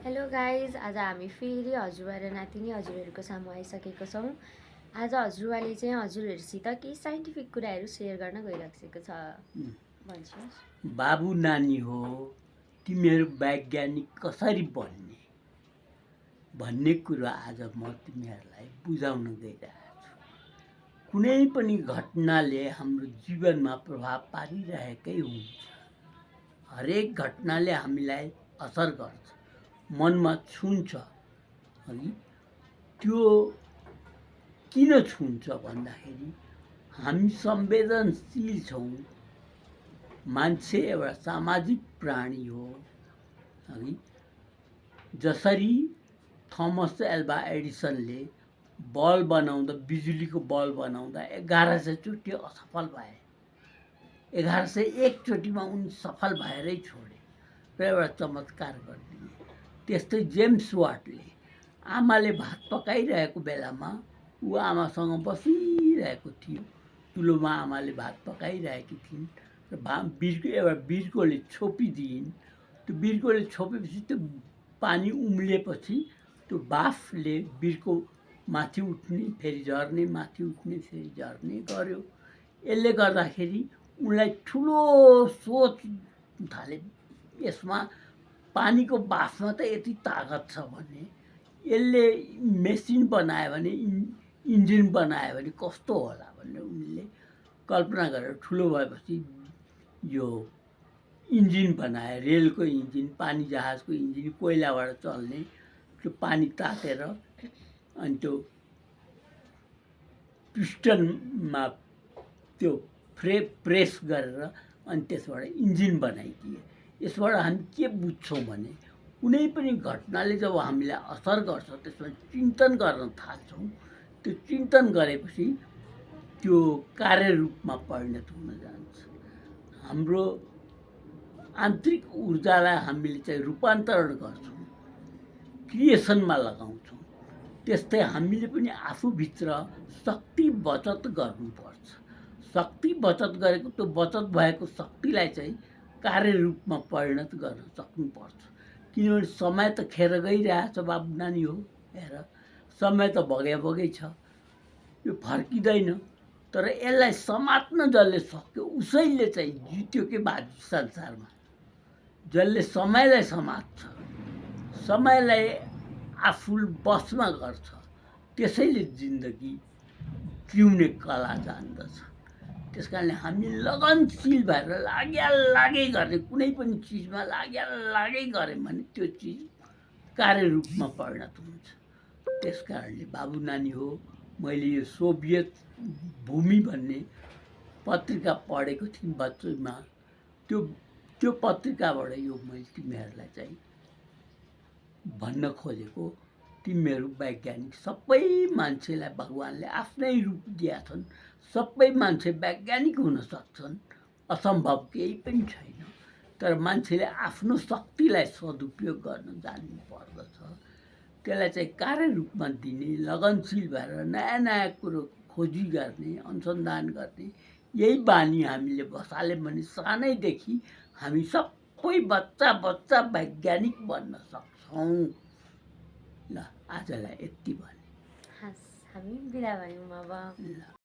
Hello guys, आज हामी फेरि हजुरबा र नातिनी हजुरहरूको सामु आइसकेको छौँ। आज हजुरबाले चाहिँ हजुरहरूसित केही साइन्टिफिक कुराहरू सेयर गर्न गइराखेको छ। भन्छस् बाबु नानी हो, तिमीहरू वैज्ञानिक कसरी बन्ने भन्ने कुरा आज म तिमीहरूलाई बुझाउन गइरहेको छु। कुनै पनि घटनाले हाम्रो जीवनमा प्रभाव पारिरहेकै हुन्छ। हरेक घटनाले हामीलाई असर गर्छ, मनमा छुन्छ। है त्यो किन छुन्छ भन्दाखेरि हामी संवेदनशील छौँ। मान्छे एउटा सामाजिक प्राणी हो। है जसरी थोमस एल्वा एडिसनले बल्ब बनाउँदा, बिजुलीको बल्ब बनाउँदा 1100 चोटि असफल भए, 1101 चोटिमा उनी सफल भएरै छोडे र एउटा चमत्कार गरिदिए। त्यस्तै जेम्स वाटले आमाले भात पकाइरहेको बेलामा ऊ आमासँग बसिरहेको थियो। चुलोमा आमाले भात पकाइरहेकी थिइन् र एउटा बिर्कोले छोपिदिइन्। त्यो बिर्कोले छोपेपछि त्यो पानी उम्लिएपछि त्यो बाफले बिर्को माथि उठ्ने, फेरि झर्ने, माथि उठ्ने, फेरि झर्ने गर्यो। यसले गर्दाखेरि उनलाई ठुलो सोच थाले, यसमा पानीको बाफमा त यति तागत छ भने यसले मेसिन बनायो भने, इन्जिन बनायो भने कस्तो होला भनेर उनले कल्पना गरेर ठुलो भएपछि यो इन्जिन बनाए। रेलको इन्जिन, पानी जहाजको इन्जिन, कोइलाबाट चल्ने। त्यो पानी तातेर अनि त्यो पिस्टनमा त्यो प्रेस गरेर अनि त्यसबाट इन्जिन बनाइदिए। यसबाट हामी के बुझ्छौँ भने कुनै पनि घटनाले जब हामीलाई असर गर्छ त्यसमा चिन्तन गर्न थाल्छौँ। त्यो चिन्तन गरेपछि त्यो कार्यरूपमा परिणत हुन जान्छ। हाम्रो आन्तरिक ऊर्जालाई हामीले चाहिँ रूपान्तरण गर्छौँ, क्रिएसनमा लगाउँछौँ। त्यस्तै हामीले पनि आफूभित्र शक्ति बचत गर्नुपर्छ। शक्ति बचत गरेको, त्यो बचत भएको शक्तिलाई चाहिँ कार्यरूपमा परिणत गर्न सक्नुपर्छ। किनभने समय त खेर गइरहेछ बाबु नानी हो। हेर, समय त बगै छ, यो फर्किँदैन। तर यसलाई समात्न जसले सक्यो उसैले चाहिँ जित्यो के बाजी संसारमा। जसले समयलाई समात्छ, समयलाई आफू बसमा गर्छ, त्यसैले जिन्दगी जिउने कला जान्दछ। त्यस कारणले हामी लगनशील भएर लागे गर्ने, कुनै पनि चिजमा लागे गऱ्यौँ भने त्यो चिज कार्यरूपमा परिणत हुन्छ। त्यस कारणले बाबु नानी हो, मैले यो सोभियत भूमि भन्ने पत्रिका पढेको थिएँ बच्चैमा। त्यो पत्रिकाबाट यो मैले तिमीहरूलाई चाहिँ भन्न खोजेको। तिमीहरू वैज्ञानिक, सबै मान्छेलाई भगवानले आफ्नै रूप दिएका छन्। सबै मान्छे वैज्ञानिक हुन सक्छन्, असम्भव केही पनि छैन। तर मान्छेले आफ्नो शक्तिलाई सदुपयोग गर्न जान्नु पर्दछ। त्यसलाई चाहिँ कार्यरूपमा दिने, लगनशील भएर नयाँ नयाँ कुरो खोजी गर्ने, अनुसन्धान गर्ने, यही बानी हामीले बसाल्यौँ भने सानैदेखि हामी सबै बच्चा वैज्ञानिक बन्न सक्छौँ। ल, आजलाई यति भने हामी बिदा भयौँ अब। ल।